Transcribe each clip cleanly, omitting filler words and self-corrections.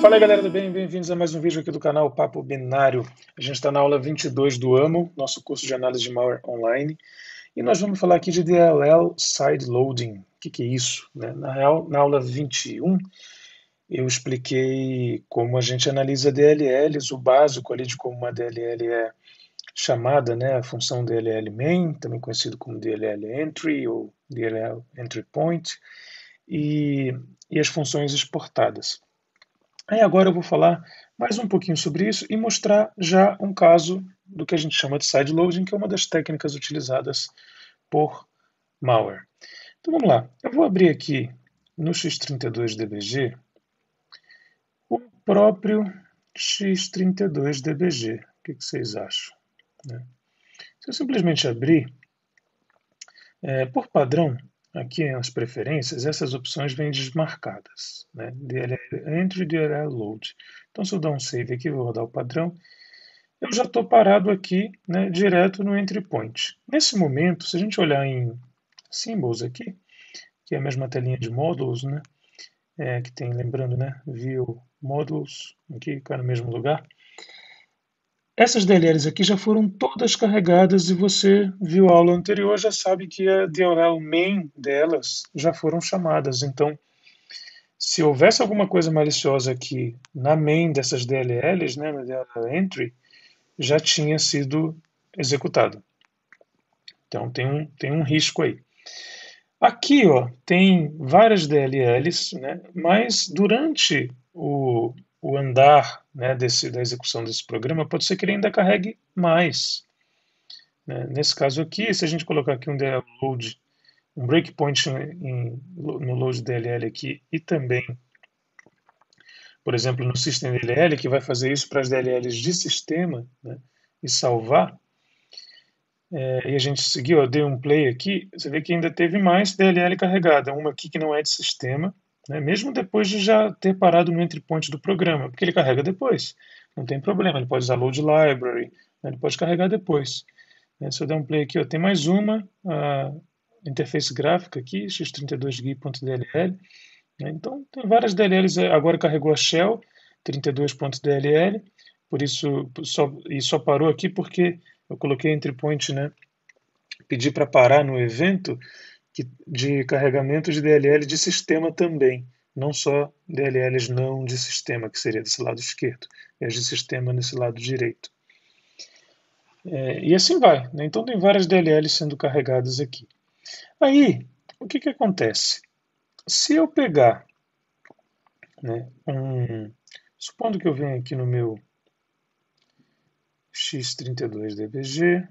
Fala aí galera, tudo bem? Bem-vindos a mais um vídeo aqui do canal Papo Binário. A gente está na aula 22 do AMO, nosso curso de análise de malware online, e nós vamos falar aqui de DLL Sideloading. O que é isso? Na real, na aula 21, eu expliquei como a gente analisa DLLs, o básico ali de como uma DLL é chamada, a função DLL main, também conhecido como DLL entry ou DLL entry point, e as funções exportadas. Aí agora eu vou falar mais um pouquinho sobre isso e mostrar já um caso do que a gente chama de sideloading, que é uma das técnicas utilizadas por malware. Então vamos lá, eu vou abrir aqui no X32DBG o próprio X32DBG. O que vocês acham? Se eu simplesmente abrir, por padrão, aqui nas preferências, essas opções vêm desmarcadas, DLL Entry e DLL Load. Então, se eu dar um save aqui, vou rodar o padrão, eu já estou parado aqui, direto no Entry Point. Nesse momento, se a gente olhar em Symbols aqui, que é a mesma telinha de Modules, que tem, lembrando, View Modules, aqui, está no mesmo lugar. Essas DLLs aqui já foram todas carregadas e você viu a aula anterior, já sabe que a DLL main delas já foram chamadas. Então, se houvesse alguma coisa maliciosa aqui na main dessas DLLs, na DLL entry, já tinha sido executado. Então, tem um risco aí. Aqui, tem várias DLLs, mas durante o andar da execução desse programa, pode ser que ele ainda carregue mais. Nesse caso aqui, se a gente colocar aqui um DLL load, um breakpoint no load DLL aqui e também, por exemplo, no system DLL, que vai fazer isso para as DLLs de sistema, e salvar, e a gente seguiu, dei um play aqui, você vê que ainda teve mais DLL carregada, uma aqui que não é de sistema, mesmo depois de já ter parado no entry point do programa, porque ele carrega depois, não tem problema, ele pode usar load library, ele pode carregar depois. Se eu der um play aqui, tem mais uma interface gráfica aqui, x32gui.dll, então tem várias DLLs, agora carregou a shell 32.dll, por isso só parou aqui porque eu coloquei entry point, pedi para parar no evento de carregamento de DLL de sistema também, não só DLLs não de sistema, que seria desse lado esquerdo, e as de sistema nesse lado direito. E assim vai, então tem várias DLLs sendo carregadas aqui. Aí, o que acontece? Se eu pegar, supondo que eu venha aqui no meu X32DBG,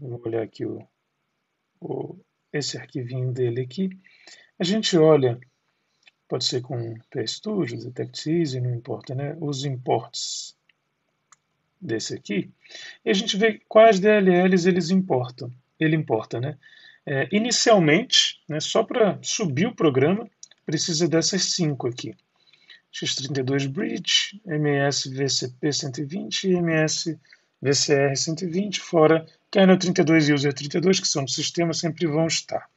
vou olhar aqui esse arquivinho dele aqui, a gente olha, pode ser com PStudio, Detect Easy, não importa, os imports desse aqui, e a gente vê quais DLLs ele importa, inicialmente, só para subir o programa, precisa dessas 5 aqui. X32 Bridge, MS VCP 120 e MS VCR 120, fora Kernel 32 e User 32, que são do sistema, sempre vão estar.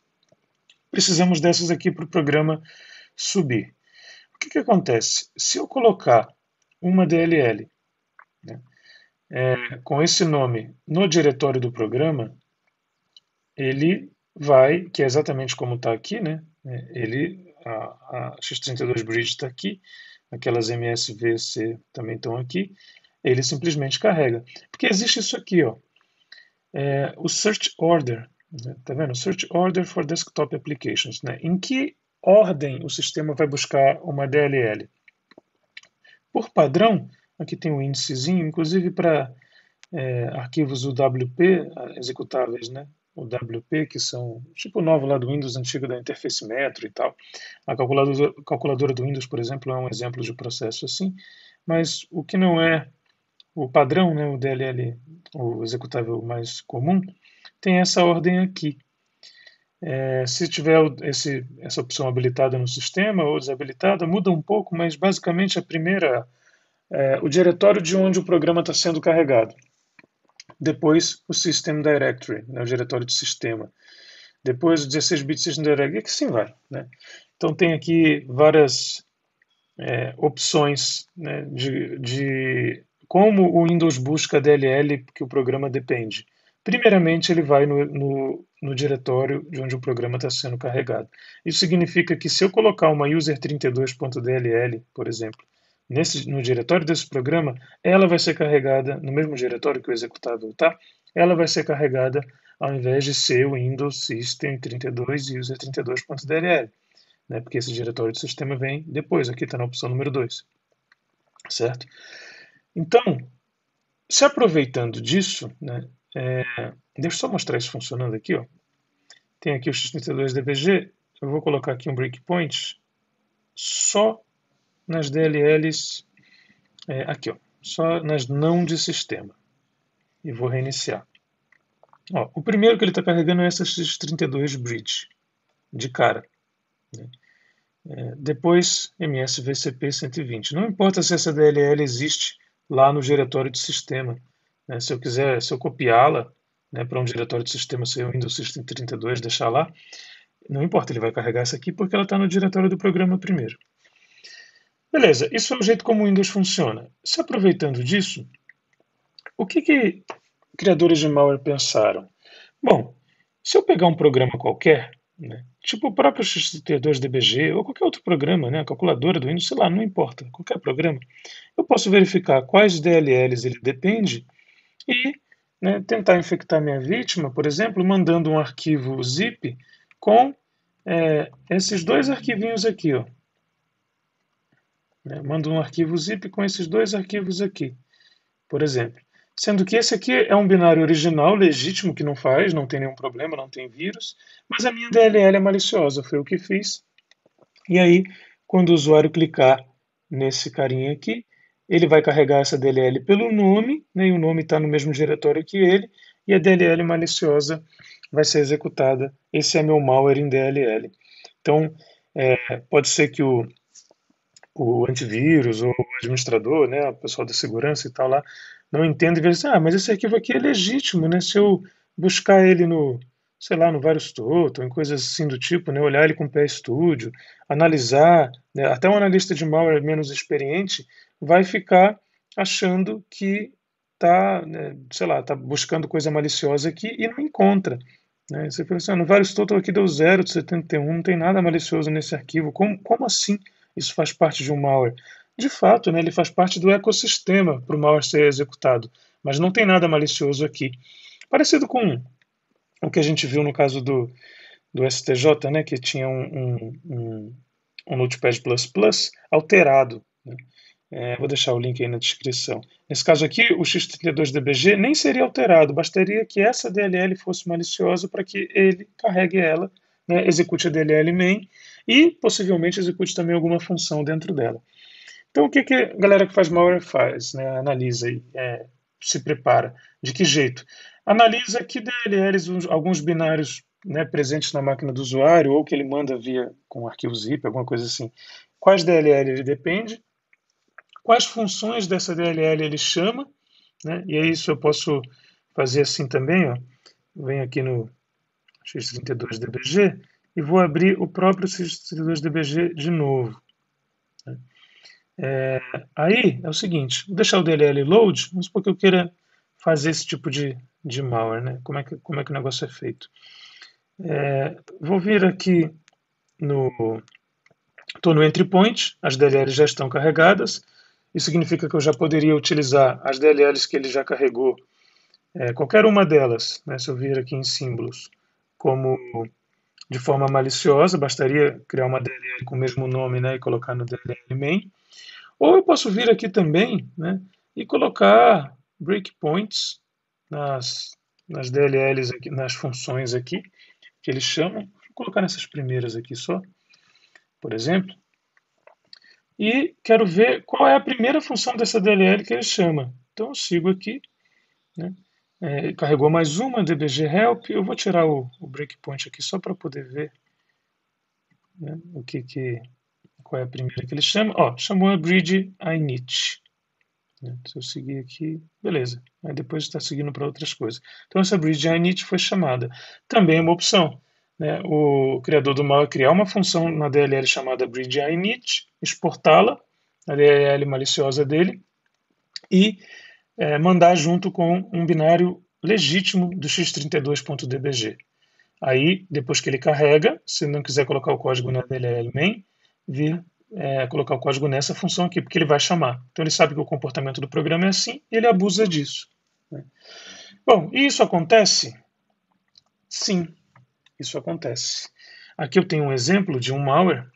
Precisamos dessas aqui para o programa subir. O que acontece? Se eu colocar uma DLL com esse nome no diretório do programa, ele vai, que é exatamente como está aqui, a X32 Bridge está aqui, aquelas MSVC também estão aqui, ele simplesmente carrega. Porque existe isso aqui, o Search Order, tá vendo? Search Order for Desktop Applications. Em que ordem o sistema vai buscar uma DLL? Por padrão, aqui tem um índicezinho, inclusive para arquivos UWP, executáveis, o WP, que são tipo o novo lá do Windows, antigo da interface Metro e tal. A calculadora do Windows, por exemplo, é um exemplo de processo assim, mas o que não é o padrão, o DLL, o executável mais comum, tem essa ordem aqui. Se tiver essa opção habilitada no sistema ou desabilitada, muda um pouco, mas basicamente a primeira o diretório de onde o programa está sendo carregado. Depois o System Directory, o diretório de sistema. Depois o 16-bit System Directory, e que assim vai. Então tem aqui várias opções, né, de como o Windows busca a DLL que o programa depende. Primeiramente, ele vai no diretório de onde o programa está sendo carregado. Isso significa que se eu colocar uma user32.dll, por exemplo, no diretório desse programa, ela vai ser carregada no mesmo diretório que o executável está, ela vai ser carregada ao invés de ser o Windows System 32 e user32.dll, né, porque esse diretório de sistema vem depois, aqui está na opção número 2, certo? Então, se aproveitando disso, né, deixa eu só mostrar isso funcionando aqui, ó. Tem aqui o x32dbg, eu vou colocar aqui um breakpoint só nas DLLs, aqui, ó, só nas não de sistema, e vou reiniciar. Ó, o primeiro que ele está carregando é essa x32 bridge, de cara, né? Depois MSVCP 120. Não importa se essa DLL existe lá no diretório de sistema, né? Se eu copiá-la, né, para um diretório de sistema, se o Windows System 32 deixar lá, não importa, ele vai carregar essa aqui porque ela está no diretório do programa primeiro. Beleza, isso é o jeito como o Windows funciona. Se aproveitando disso, o que criadores de malware pensaram? Bom, se eu pegar um programa qualquer, né, tipo o próprio x32dbg ou qualquer outro programa, né, a calculadora do Windows, sei lá, não importa, qualquer programa, eu posso verificar quais DLLs ele depende e, né, tentar infectar minha vítima, por exemplo, mandando um arquivo zip com esses dois arquivinhos aqui, ó. Mando um arquivo zip com esses dois arquivos aqui, por exemplo. Sendo que esse aqui é um binário original, legítimo, que não tem nenhum problema, não tem vírus, mas a minha DLL é maliciosa, foi o que fiz. E aí, quando o usuário clicar nesse carinha aqui, ele vai carregar essa DLL pelo nome, né, e o nome está no mesmo diretório que ele, e a DLL maliciosa vai ser executada. Esse é meu malware em DLL. Então, pode ser que o antivírus ou o administrador, né, o pessoal da segurança e tal lá, não entenda e veja assim, mas esse arquivo aqui é legítimo, né, se eu buscar ele no, sei lá, no VirusTotal, em coisas assim do tipo, né, olhar ele com o PStudio, analisar, né, até um analista de malware menos experiente vai ficar achando que está, né, sei lá, está buscando coisa maliciosa aqui e não encontra. Né? Você fala assim, no VirusTotal aqui deu 0 de 71, não tem nada malicioso nesse arquivo, como assim? Isso faz parte de um malware. De fato, né, ele faz parte do ecossistema para o malware ser executado, mas não tem nada malicioso aqui. Parecido com o que a gente viu no caso do STJ, né, que tinha um Notepad++ alterado. Né? Vou deixar o link aí na descrição. Nesse caso aqui, o x32dbg nem seria alterado, bastaria que essa DLL fosse maliciosa para que ele carregue ela, né, execute a DLL main e possivelmente execute também alguma função dentro dela. Então, o que a galera que faz malware faz? Né? Analisa e se prepara. De que jeito? Analisa que DLLs, alguns binários, né, presentes na máquina do usuário ou que ele manda via com arquivo zip, alguma coisa assim. Quais DLL ele depende? Quais funções dessa DLL ele chama? Né? E é isso eu posso fazer assim também. Ó. Venho aqui no x32dbg e vou abrir o próprio x32dbg de novo. Aí é o seguinte, vou deixar o DLL load, vamos supor que eu queira fazer esse tipo de malware, né? Como é que o negócio é feito? Vou vir aqui estou no entry point, as DLLs já estão carregadas, isso significa que eu já poderia utilizar as DLLs que ele já carregou, qualquer uma delas, né? Se eu vir aqui em símbolos, como de forma maliciosa, bastaria criar uma DLL com o mesmo nome, né, e colocar no DLL main. Ou eu posso vir aqui também, né, e colocar breakpoints nas DLLs, aqui, nas funções aqui, que eles chamam. Vou colocar nessas primeiras aqui só, por exemplo. E quero ver qual é a primeira função dessa DLL que ele chama. Então eu sigo aqui, né, carregou mais uma, dbg help. Eu vou tirar o breakpoint aqui só para poder ver, né, qual é a primeira que ele chama. Ó, chamou a bridge init. Né? Se eu seguir aqui, beleza. Aí depois está seguindo para outras coisas. Então essa bridge init foi chamada. Também é uma opção. Né? O criador do malware criar uma função na DLL chamada bridge init, exportá-la a DLL maliciosa dele, e mandar junto com um binário legítimo do x32.dbg. Aí, depois que ele carrega, se não quiser colocar o código na DLL main, vir colocar o código nessa função aqui, porque ele vai chamar. Então ele sabe que o comportamento do programa é assim e ele abusa disso. Né? Bom, e isso acontece? Sim, isso acontece. Aqui eu tenho um exemplo de um malware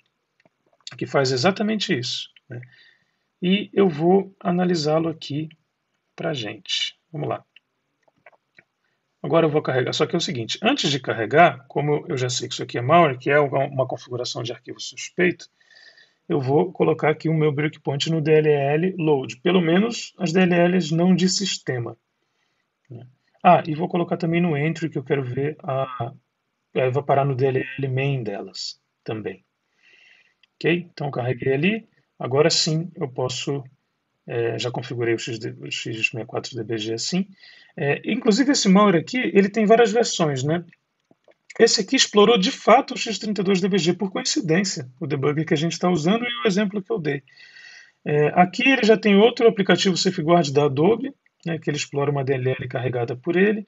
que faz exatamente isso. Né? E eu vou analisá-lo aqui para a gente. Vamos lá. Agora eu vou carregar, só que é o seguinte, antes de carregar, como eu já sei que isso aqui é malware, que é uma configuração de arquivo suspeito, eu vou colocar aqui o meu breakpoint no DLL load, pelo menos as DLLs não de sistema. E vou colocar também no entry, que eu quero ver vai parar no DLL main delas também. Ok? Então eu carreguei ali, agora sim eu posso já configurei o X64DBG assim. Inclusive esse malware aqui, ele tem várias versões, né? Esse aqui explorou de fato o X32DBG por coincidência, o debugger que a gente está usando e o exemplo que eu dei. Aqui ele já tem outro aplicativo Safeguard da Adobe, né, que ele explora uma DLL carregada por ele.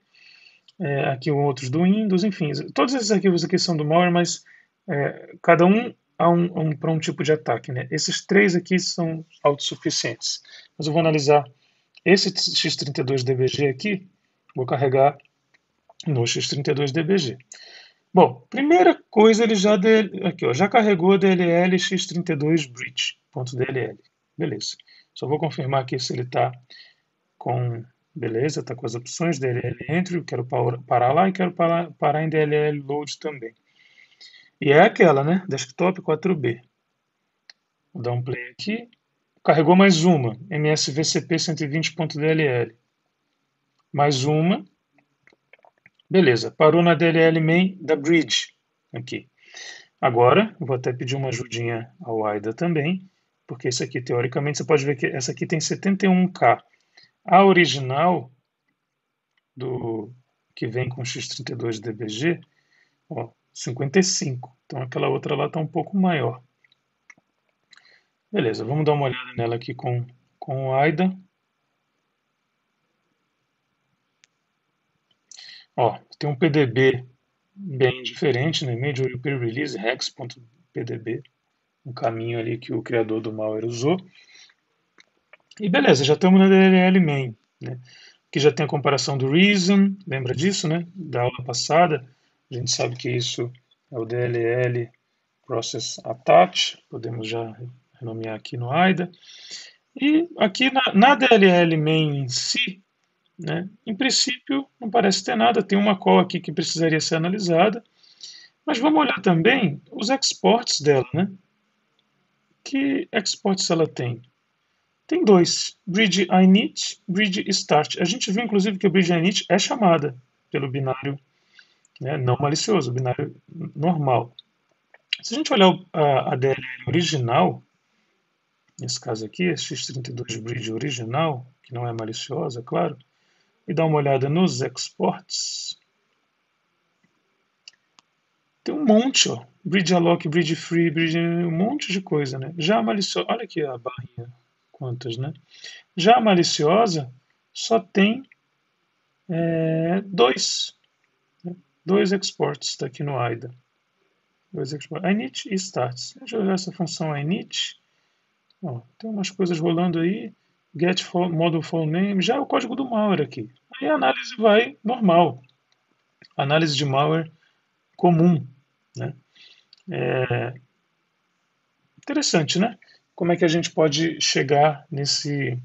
Aqui outros do Windows, enfim. Todos esses arquivos aqui são do malware, mas cada um para um tipo de ataque. Né? Esses três aqui são autossuficientes. Mas eu vou analisar esse X32DBG aqui, vou carregar no X32DBG. Bom, primeira coisa, ele já carregou a DLL X32Bridge.dll. Beleza. Só vou confirmar aqui se ele está com... Beleza, está com as opções DLL Entry, quero parar lá e quero parar em DLL Load também. E é aquela, né? Desktop 4B. Vou dar um play aqui. Carregou mais uma, MSVCP 120.dll. Mais uma. Beleza, parou na DLL main da Bridge. Aqui. Agora, eu vou até pedir uma ajudinha ao AIDA também, porque esse aqui, teoricamente, você pode ver que essa aqui tem 71K. A original, que vem com X32DBG, 55. Então aquela outra lá está um pouco maior. Beleza, vamos dar uma olhada nela aqui com o AIDA. Tem um PDB bem diferente, né? Major Pre-Release Hex.pdb, um caminho ali que o criador do malware usou. E beleza, já estamos na DLL main, né? Aqui já tem a comparação do reason, lembra disso, né? Da aula passada. A gente sabe que isso é o DLL Process Attach, podemos já renomear aqui no AIDA. E aqui na DLL main em si, né, em princípio não parece ter nada, tem uma call aqui que precisaria ser analisada, mas vamos olhar também os exports dela, né? Que exports ela tem? Tem dois, bridge init, bridge start. A gente viu inclusive que o bridge init é chamada pelo binário, né, não malicioso, o binário normal. Se a gente olhar a DLL original, nesse caso aqui, a X32 bridge original, que não é maliciosa, claro, e dar uma olhada nos exports, tem um monte, ó, bridge alloc, bridge free, um monte de coisa, né? Já a maliciosa, olha aqui a barrinha, quantas, né? Já a maliciosa só tem dois exports, está aqui no AIDA. Dois exports, init e starts. Deixa eu olhar essa função init. Tem umas coisas rolando aí. Get model file name, já é o código do malware aqui. Aí a análise vai normal. Análise de malware comum, né? Interessante, né? Como é que a gente pode chegar nesse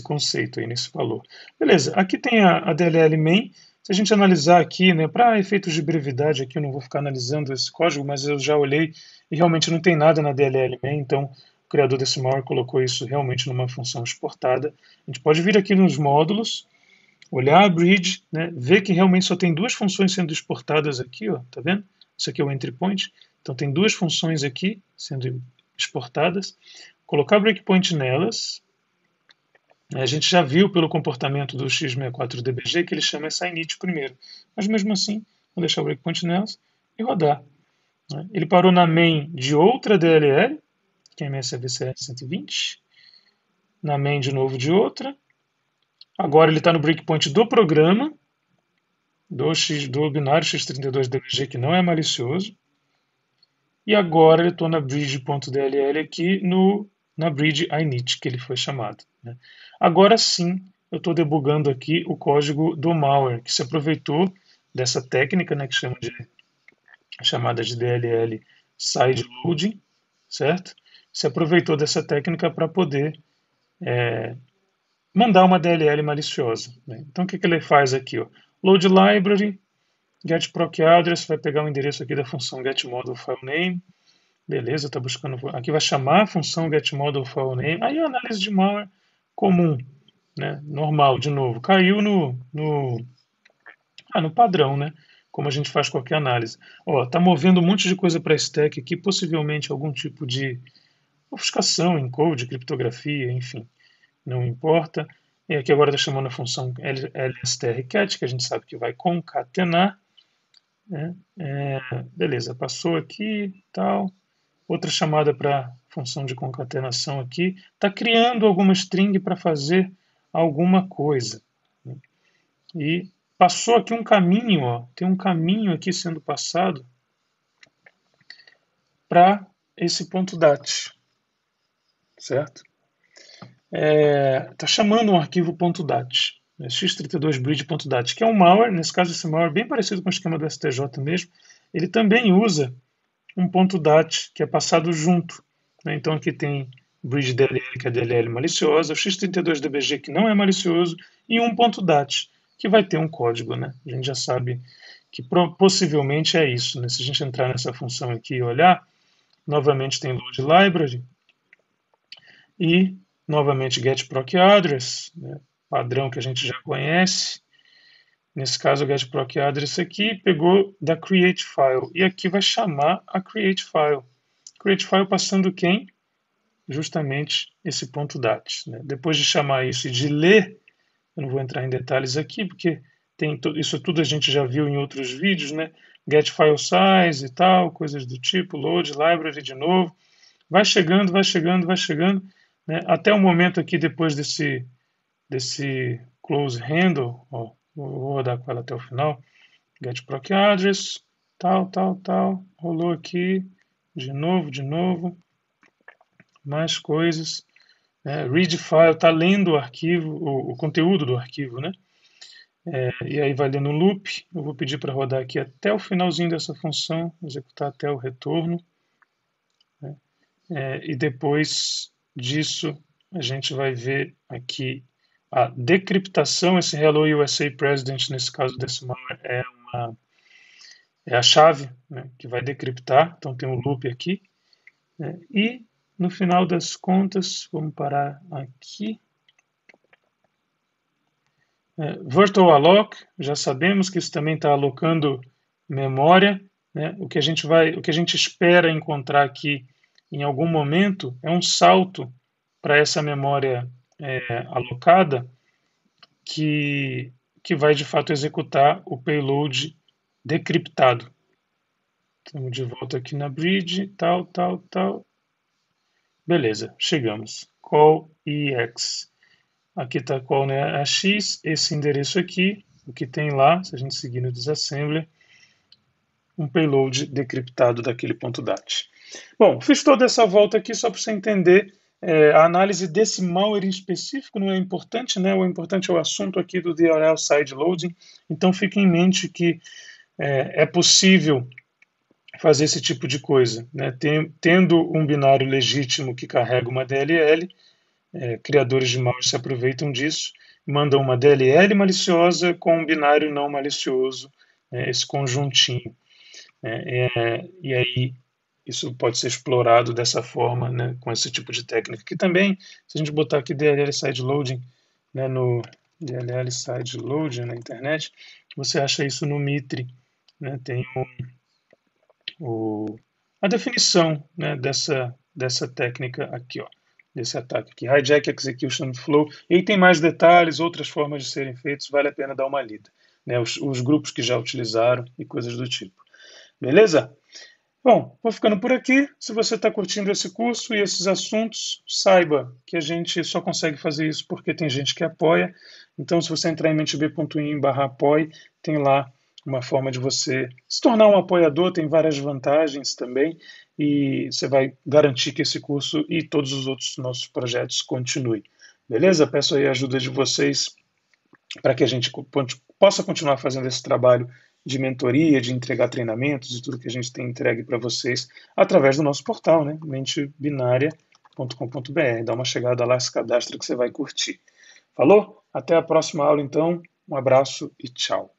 conceito aí, nesse valor. Beleza, aqui tem a DLL main. Se a gente analisar aqui, né, para efeitos de brevidade, aqui eu não vou ficar analisando esse código, mas eu já olhei e realmente não tem nada na DLL main, então o criador desse malware colocou isso realmente numa função exportada. A gente pode vir aqui nos módulos, olhar a bridge, né, ver que realmente só tem duas funções sendo exportadas aqui, ó, tá vendo? Isso aqui é o entry point, então tem duas funções aqui sendo exportadas. Colocar breakpoint nelas. A gente já viu pelo comportamento do X64DBG que ele chama essa init primeiro. Mas mesmo assim, vou deixar o breakpoint nelas e rodar. Ele parou na main de outra DLL, QMS AVCR 120. Na main de novo de outra. Agora ele está no breakpoint do programa, do binário x32DBG, que não é malicioso. E agora eu estou na bridge.dll aqui, na bridge init, que ele foi chamado. Né? Agora sim, eu estou debugando aqui o código do malware, que se aproveitou dessa técnica, né, que chamada de DLL side loading, certo? Se aproveitou dessa técnica para poder mandar uma DLL maliciosa. Né? Então o que ele faz aqui? Ó? Load library, get proc address, vai pegar o endereço aqui da função getModel_filename. Beleza, está buscando. Aqui vai chamar a função getModel_filename. Aí a análise de malware comum, né? Normal, de novo. Caiu no padrão, né? Como a gente faz qualquer análise. Ó, tá movendo um monte de coisa para stack aqui, possivelmente algum tipo de ofuscação, encode, criptografia, enfim. Não importa. E aqui agora está chamando a função lstrcat, que a gente sabe que vai concatenar. Né? Beleza, passou aqui, tal. Outra chamada para função de concatenação aqui. Está criando alguma string para fazer alguma coisa. Né? E passou aqui um caminho, ó, tem um caminho aqui sendo passado para esse ponto .dat, certo? Está chamando um arquivo .dat, x32bridge.dat, que é um malware, nesse caso esse malware bem parecido com o esquema do STJ mesmo, ele também usa um .dat que é passado junto. Né? Então aqui tem bridge DLL, que é DLL maliciosa, o x32dbg, que não é malicioso, e um .dat, que vai ter um código. Né? A gente já sabe que possivelmente é isso. Né? Se a gente entrar nessa função aqui e olhar, novamente tem load library e novamente get proc address, né? Padrão que a gente já conhece. Nesse caso, o get proc address aqui pegou da create file e aqui vai chamar a create file. Create file passando quem? Justamente esse ponto .dat. Né? Depois de chamar isso e de ler, eu não vou entrar em detalhes aqui, porque isso tudo a gente já viu em outros vídeos, né? Get file size e tal, coisas do tipo, load, library de novo. Vai chegando, vai chegando, vai chegando, né? Até o momento aqui, depois desse close handle, ó, vou rodar com ela até o final, get proc address, tal, rolou aqui, de novo, mais coisas. Read file, está lendo o arquivo, o conteúdo do arquivo, né? E aí vai lendo um loop. Eu vou pedir para rodar aqui até o finalzinho dessa função, executar até o retorno. Né? E depois disso, a gente vai ver aqui a decriptação. Esse Hello USA President, nesse caso desse malware, é a chave, né, que vai decriptar. Então tem um loop aqui. Né? E no final das contas, vamos parar aqui. Virtual alloc, já sabemos que isso também está alocando memória. Né? O que a gente espera encontrar aqui em algum momento é um salto para essa memória alocada que vai de fato executar o payload decriptado. Estamos de volta aqui na bridge, tal. Beleza, chegamos. Call EX. Aqui está qual, né, a X, esse endereço aqui, o que tem lá, se a gente seguir no disassembler, um payload decriptado daquele ponto .dat. Bom, fiz toda essa volta aqui só para você entender a análise desse malware em específico, não é importante, né? O importante é o assunto aqui do DLL side loading, então fique em mente que é possível fazer esse tipo de coisa, né? Tendo um binário legítimo que carrega uma DLL, criadores de malware se aproveitam disso, mandam uma DLL maliciosa com um binário não malicioso, esse conjuntinho. E aí isso pode ser explorado dessa forma, né, com esse tipo de técnica. Que também, se a gente botar aqui DLL side loading, né, no DLL side loading na internet, você acha isso no Mitre. Né, tem a definição, né, dessa técnica aqui, ó. Desse ataque aqui, Hijack Execution Flow. E aí tem mais detalhes, outras formas de serem feitos, vale a pena dar uma lida. Né, os grupos que já utilizaram e coisas do tipo. Beleza? Bom, vou ficando por aqui. Se você está curtindo esse curso e esses assuntos, saiba que a gente só consegue fazer isso porque tem gente que apoia. Então, se você entrar em mentb.in/apoie, tem lá uma forma de você se tornar um apoiador, tem várias vantagens também, e você vai garantir que esse curso e todos os outros nossos projetos continuem. Beleza? Peço aí a ajuda de vocês para que a gente possa continuar fazendo esse trabalho de mentoria, de entregar treinamentos e tudo que a gente tem entregue para vocês através do nosso portal, né? mentebinaria.com.br. Dá uma chegada lá, se cadastra que você vai curtir. Falou? Até a próxima aula, então. Um abraço e tchau.